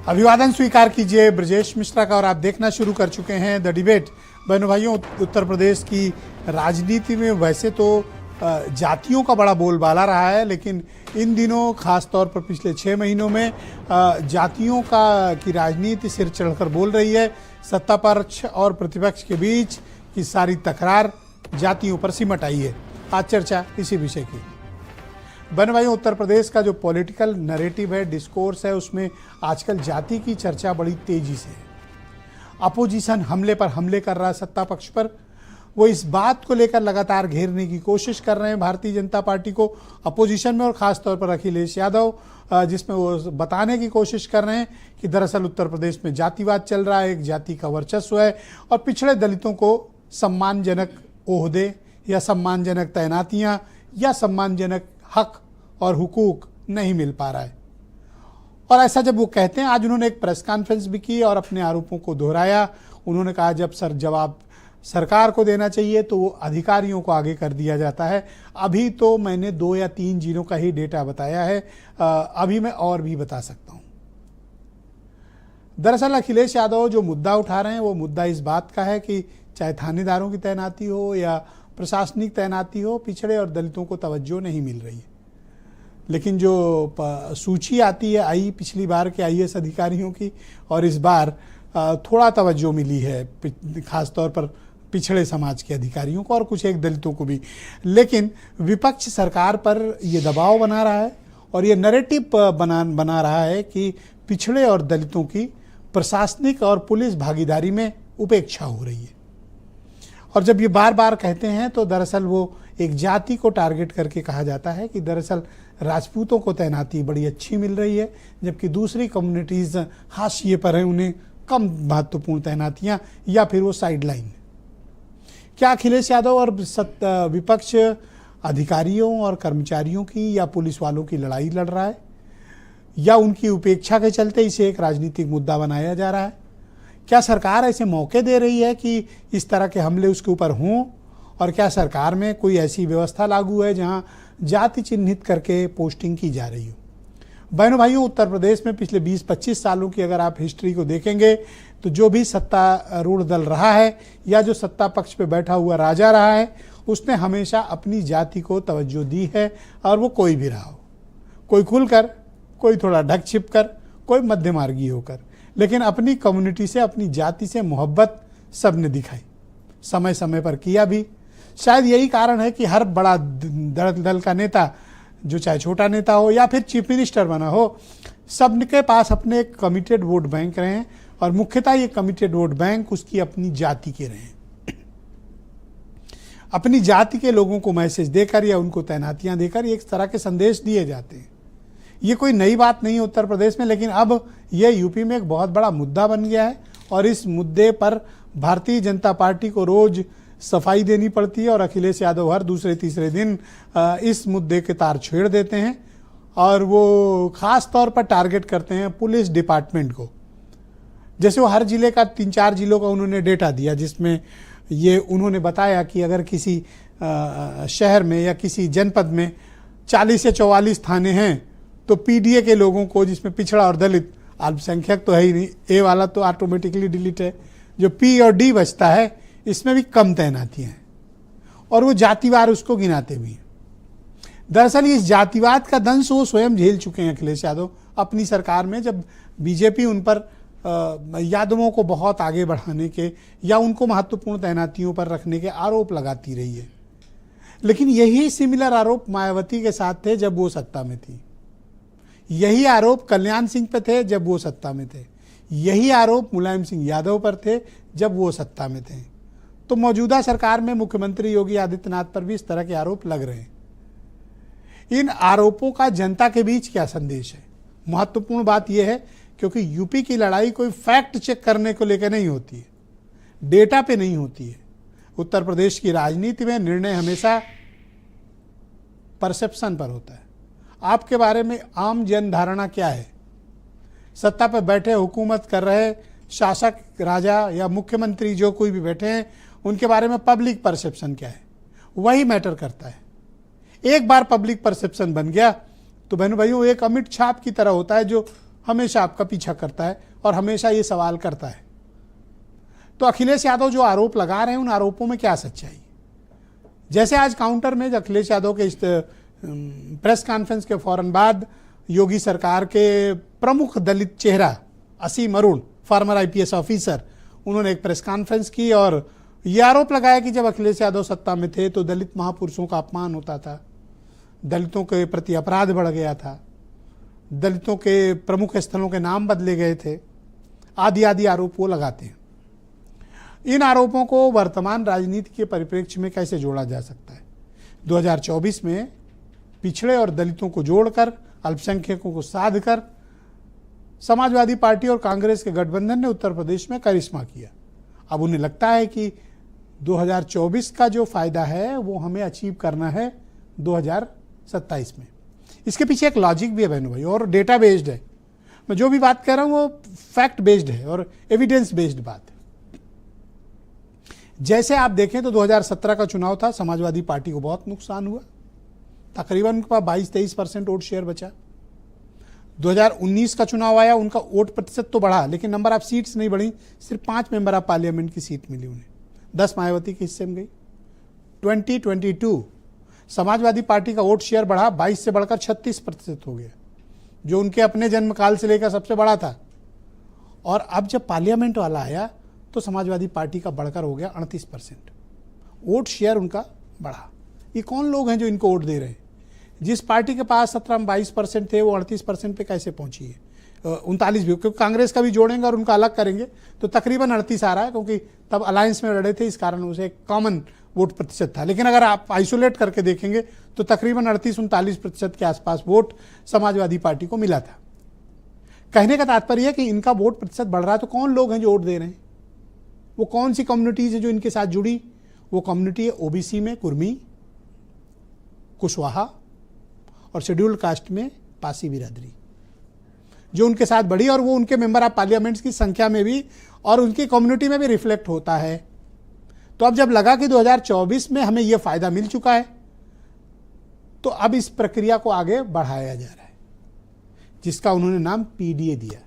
अभिवादन स्वीकार कीजिए ब्रजेश मिश्रा का और आप देखना शुरू कर चुके हैं द डिबेट। बहनों भाइयों, उत्तर प्रदेश की राजनीति में वैसे तो जातियों का बड़ा बोलबाला रहा है, लेकिन इन दिनों खास तौर पर पिछले 6 महीनों में जातियों की राजनीति सिर चढ़कर बोल रही है। सत्ता पक्ष और प्रतिपक्ष के बीच की सारी तकरार जातियों पर सिमट आई है। आज चर्चा इसी विषय की। बहनों भाइयों, उत्तर प्रदेश का जो पॉलिटिकल नैरेटिव है, डिस्कोर्स है, उसमें आजकल जाति की चर्चा बड़ी तेजी से है। अपोजिशन हमले पर हमले कर रहा है सत्ता पक्ष पर। वो इस बात को लेकर लगातार घेरने की कोशिश कर रहे हैं भारतीय जनता पार्टी को अपोजिशन में, और ख़ास तौर पर अखिलेश यादव, जिसमें वो बताने की कोशिश कर रहे हैं कि दरअसल उत्तर प्रदेश में जातिवाद चल रहा है, एक जाति का वर्चस्व है और पिछड़े दलितों को सम्मानजनक ओहदे या सम्मानजनक तैनातियाँ या सम्मानजनक हक और हुकूक नहीं मिल पा रहा है। और ऐसा जब वो कहते हैं, आज उन्होंने एक प्रेस कॉन्फ्रेंस भी की और अपने आरोपों को दोहराया। उन्होंने कहा जब जवाब सरकार को देना चाहिए तो वो अधिकारियों को आगे कर दिया जाता है। अभी तो मैंने 2 या 3 जिलों का ही डेटा बताया है, अभी मैं और भी बता सकता हूँ। दरअसल अखिलेश यादव जो मुद्दा उठा रहे हैं वो मुद्दा इस बात का है कि चाहे थानेदारों की तैनाती हो या प्रशासनिक तैनाती हो, पिछड़े और दलितों को तवज्जो नहीं मिल रही है। लेकिन जो सूची आती है, आई पिछली बार के आईएएस अधिकारियों की, और इस बार थोड़ा तवज्जो मिली है खास तौर पर पिछड़े समाज के अधिकारियों को और कुछ एक दलितों को भी। लेकिन विपक्ष सरकार पर ये दबाव बना रहा है और ये नैरेटिव बना रहा है कि पिछड़े और दलितों की प्रशासनिक और पुलिस भागीदारी में उपेक्षा हो रही है। और जब ये बार बार कहते हैं तो दरअसल वो एक जाति को टारगेट करके कहा जाता है कि दरअसल राजपूतों को तैनाती बड़ी अच्छी मिल रही है, जबकि दूसरी कम्युनिटीज़ हाशिए पर हैं, उन्हें कम महत्वपूर्ण तैनातियाँ या फिर वो साइड लाइन। क्या अखिलेश यादव और विपक्ष अधिकारियों और कर्मचारियों की या पुलिस वालों की लड़ाई लड़ रहा है, या उनकी उपेक्षा के चलते इसे एक राजनीतिक मुद्दा बनाया जा रहा है? क्या सरकार ऐसे मौके दे रही है कि इस तरह के हमले उसके ऊपर हों? और क्या सरकार में कोई ऐसी व्यवस्था लागू है जहां जाति चिन्हित करके पोस्टिंग की जा रही हो? बहनों भाइयों, उत्तर प्रदेश में पिछले 20-25 सालों की अगर आप हिस्ट्री को देखेंगे तो जो भी सत्तारूढ़ दल रहा है या जो सत्ता पक्ष पे बैठा हुआ राजा रहा है, उसने हमेशा अपनी जाति को तवज्जो दी है। और वो कोई भी रहा हो, कोई खुलकर, कोई थोड़ा ढक छिप कर, कोई मध्य मार्गी होकर, लेकिन अपनी कम्युनिटी से, अपनी जाति से मोहब्बत सबने दिखाई, समय समय पर किया भी। शायद यही कारण है कि हर बड़ा दल का नेता, जो चाहे छोटा नेता हो या फिर चीफ मिनिस्टर बना हो, सबके पास अपने एक कमिटेड वोट बैंक रहे हैं और मुख्यतः ये कमिटेड वोट बैंक उसकी अपनी जाति के रहे हैं। अपनी जाति के लोगों को मैसेज देकर या उनको तैनातियां देकर एक तरह के संदेश दिए जाते हैं। ये कोई नई बात नहीं है उत्तर प्रदेश में, लेकिन अब यह यूपी में एक बहुत बड़ा मुद्दा बन गया है और इस मुद्दे पर भारतीय जनता पार्टी को रोज सफाई देनी पड़ती है। और अखिलेश यादव हर दूसरे तीसरे दिन इस मुद्दे के तार छेड़ देते हैं और वो खास तौर पर टारगेट करते हैं पुलिस डिपार्टमेंट को। जैसे वो हर जिले का 3-4 जिलों का उन्होंने डेटा दिया, जिसमें ये उन्होंने बताया कि अगर किसी शहर में या किसी जनपद में 40 या 44 थाने हैं तो पीडीए के लोगों को, जिसमें पिछड़ा और दलित, अल्पसंख्यक तो है ही नहीं, ए वाला तो ऑटोमेटिकली डिलीट है, जो पी और डी बचता है इसमें भी कम तैनाती हैं और वो जातिवार उसको गिनाते भी हैं। दरअसल इस जातिवाद का दंश वो स्वयं झेल चुके हैं अखिलेश यादव अपनी सरकार में, जब बीजेपी उन पर यादवों को बहुत आगे बढ़ाने के या उनको महत्वपूर्ण तैनातियों पर रखने के आरोप लगाती रही है। लेकिन यही सिमिलर आरोप मायावती के साथ थे जब वो सत्ता में थी, यही आरोप कल्याण सिंह पे थे जब वो सत्ता में थे, यही आरोप मुलायम सिंह यादव पर थे जब वो सत्ता में थे। तो मौजूदा सरकार में मुख्यमंत्री योगी आदित्यनाथ पर भी इस तरह के आरोप लग रहे हैं। इन आरोपों का जनता के बीच क्या संदेश है? महत्वपूर्ण बात यह है क्योंकि यूपी की लड़ाई कोई फैक्ट चेक करने को लेकर नहीं होती है, डेटा पे नहीं होती है। उत्तर प्रदेश की राजनीति में निर्णय हमेशा परसेप्शन पर होता है। आपके बारे में आम जन धारणा क्या है? सत्ता पर बैठे हुकूमत कर रहे शासक, राजा या मुख्यमंत्री, जो कोई भी बैठे हैं, उनके बारे में पब्लिक परसेप्शन क्या है, वही मैटर करता है। एक बार पब्लिक परसेप्शन बन गया तो बहनों भाइयों एक अमिट छाप की तरह होता है जो हमेशा आपका पीछा करता है और हमेशा ये सवाल करता है। तो अखिलेश यादव जो आरोप लगा रहे हैं, उन आरोपों में क्या सच्चाई? जैसे आज काउंटर में अखिलेश यादव के इस प्रेस कॉन्फ्रेंस के फौरन बाद योगी सरकार के प्रमुख दलित चेहरा असीम अरुण, फॉर्मर आईपीएस ऑफिसर, उन्होंने एक प्रेस कॉन्फ्रेंस की और यह आरोप लगाया कि जब अखिलेश यादव सत्ता में थे तो दलित महापुरुषों का अपमान होता था, दलितों के प्रति अपराध बढ़ गया था, दलितों के प्रमुख स्थलों के नाम बदले गए थे, आदि आदि आरोप वो लगाते हैं। इन आरोपों को वर्तमान राजनीति के परिप्रेक्ष्य में कैसे जोड़ा जा सकता है? 2024 में पिछड़े और दलितों को जोड़कर, अल्पसंख्यकों को साध कर समाजवादी पार्टी और कांग्रेस के गठबंधन ने उत्तर प्रदेश में करिश्मा किया। अब उन्हें लगता है कि 2024 का जो फायदा है वो हमें अचीव करना है 2027 में। इसके पीछे एक लॉजिक भी है बहनों भाई, और डेटा बेस्ड है। मैं जो भी बात कर रहा हूं वो फैक्ट बेस्ड है और एविडेंस बेस्ड बात है। जैसे आप देखें तो 2017 का चुनाव था, समाजवादी पार्टी को बहुत नुकसान हुआ, तकरीबन उनके पास 22-23% वोट शेयर बचा। 2019 का चुनाव आया, उनका वोट प्रतिशत तो बढ़ा लेकिन नंबर ऑफ सीट्स नहीं बढ़ी, सिर्फ 5 मेंबर ऑफ पार्लियामेंट की सीट मिली उन्हें, 10 मायावती के हिस्से में गई। 2022 समाजवादी पार्टी का वोट शेयर बढ़ा, 22 से बढ़कर 36% हो गया, जो उनके अपने जन्मकाल से लेकर सबसे बड़ा था। और अब जब पार्लियामेंट वाला आया तो समाजवादी पार्टी का बढ़कर हो गया 38%, वोट शेयर उनका बढ़ा। ये कौन लोग हैं जो इनको वोट दे रहे हैं? जिस पार्टी के पास 17-22% थे वो 38% पे कैसे पहुंची है? 39 भी, क्योंकि कांग्रेस का भी जोड़ेंगे और उनका अलग करेंगे तो तकरीबन 38 आ रहा है, क्योंकि तब अलायंस में लड़े थे, इस कारण उसे एक कॉमन वोट प्रतिशत था। लेकिन अगर आप आइसोलेट करके देखेंगे तो तकरीबन 38-39% के आसपास वोट समाजवादी पार्टी को मिला था। कहने का तात्पर्य है कि इनका वोट प्रतिशत बढ़ रहा है, तो कौन लोग हैं जो वोट दे रहे हैं? वो कौन सी कम्युनिटीज है जो इनके साथ जुड़ी? वो कम्युनिटी है ओबीसी में कुर्मी, कुशवाहा और शेड्यूल्ड कास्ट में पासी बिरादरी, जो उनके साथ बढ़ी, और वो उनके मेंबर ऑफ पार्लियामेंट्स की संख्या में भी और उनकी कम्युनिटी में भी रिफ्लेक्ट होता है। तो अब जब लगा कि 2024 में हमें यह फायदा मिल चुका है तो अब इस प्रक्रिया को आगे बढ़ाया जा रहा है, जिसका उन्होंने नाम पीडीए दिया।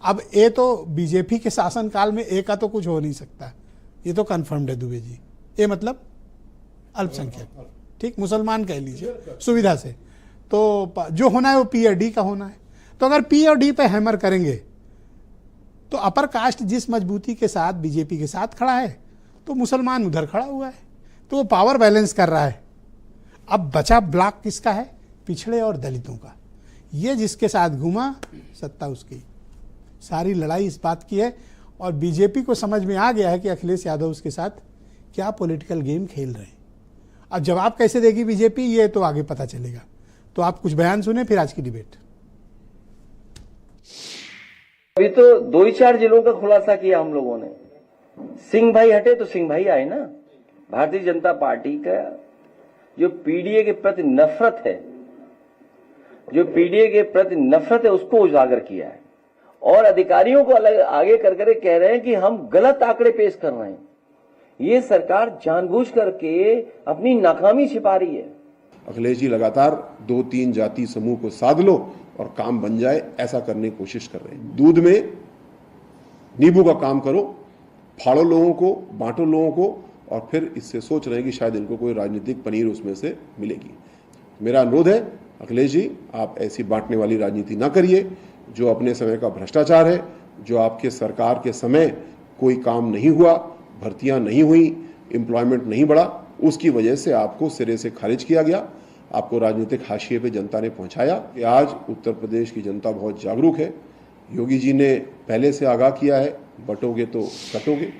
अब ये तो बीजेपी के शासनकाल में ए का तो कुछ हो नहीं सकता, ये तो कन्फर्म्ड है दुबे जी। ये मतलब अल्पसंख्यक, ठीक, मुसलमान कह लीजिए सुविधा से, तो जो होना है वो पी और डी का होना है। तो अगर पी और डी पे हैमर करेंगे तो अपर कास्ट जिस मजबूती के साथ बीजेपी के साथ खड़ा है तो मुसलमान उधर खड़ा हुआ है, तो वो पावर बैलेंस कर रहा है। अब बचा ब्लॉक किसका है? पिछड़े और दलितों का। ये जिसके साथ घूमा सत्ता उसकी। सारी लड़ाई इस बात की है और बीजेपी को समझ में आ गया है कि अखिलेश यादव उसके साथ क्या पॉलिटिकल गेम खेल रहे हैं। अब जवाब कैसे देगी बीजेपी, ये तो आगे पता चलेगा। तो आप कुछ बयान सुने, फिर आज की डिबेट। अभी तो 2-4 जिलों का खुलासा किया हम लोगों ने। सिंह भाई हटे तो सिंह भाई आए ना। भारतीय जनता पार्टी का जो पीडीए के प्रति नफरत है, उसको उजागर किया है और अधिकारियों को अलग आगे कर कह रहे हैं कि हम गलत आंकड़े पेश कर रहे हैं। ये सरकार जानबूझ करके अपनी नाकामी छिपा रही है। अखिलेश जी लगातार 2-3 जाति समूह को साध लो और काम बन जाए, ऐसा करने की कोशिश कर रहे हैं। दूध में नींबू का काम करो, फाड़ो लोगों को, बांटो लोगों को, और फिर इससे सोच रहे हैं कि शायद इनको कोई राजनीतिक पनीर उसमें से मिलेगी। मेरा अनुरोध है अखिलेश जी, आप ऐसी बांटने वाली राजनीति ना करिए। जो अपने समय का भ्रष्टाचार है, जो आपके सरकार के समय कोई काम नहीं हुआ, भर्तियां नहीं हुई, एम्प्लॉयमेंट नहीं बढ़ा, उसकी वजह से आपको सिरे से खारिज किया गया, आपको राजनीतिक हाशिए पे जनता ने पहुंचाया। कि आज उत्तर प्रदेश की जनता बहुत जागरूक है। योगी जी ने पहले से आगाह किया है, बटोगे तो कटोगे।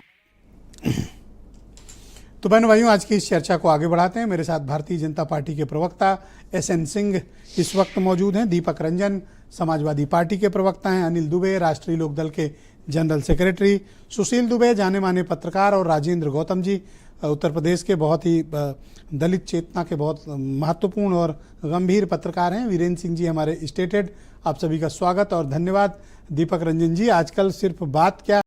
तो बहनों भाइयों, आज की इस चर्चा को आगे बढ़ाते हैं। मेरे साथ भारतीय जनता पार्टी के प्रवक्ता एसएन सिंह इस वक्त मौजूद हैं, दीपक रंजन समाजवादी पार्टी के प्रवक्ता हैं, अनिल दुबे राष्ट्रीय लोकदल के जनरल सेक्रेटरी, सुशील दुबे जाने माने पत्रकार, और राजेंद्र गौतम जी उत्तर प्रदेश के बहुत ही दलित चेतना के बहुत महत्वपूर्ण और गंभीर पत्रकार हैं। वीरेंद्र सिंह जी हमारे स्टेटेड। आप सभी का स्वागत और धन्यवाद। दीपक रंजन जी, आजकल सिर्फ बात क्या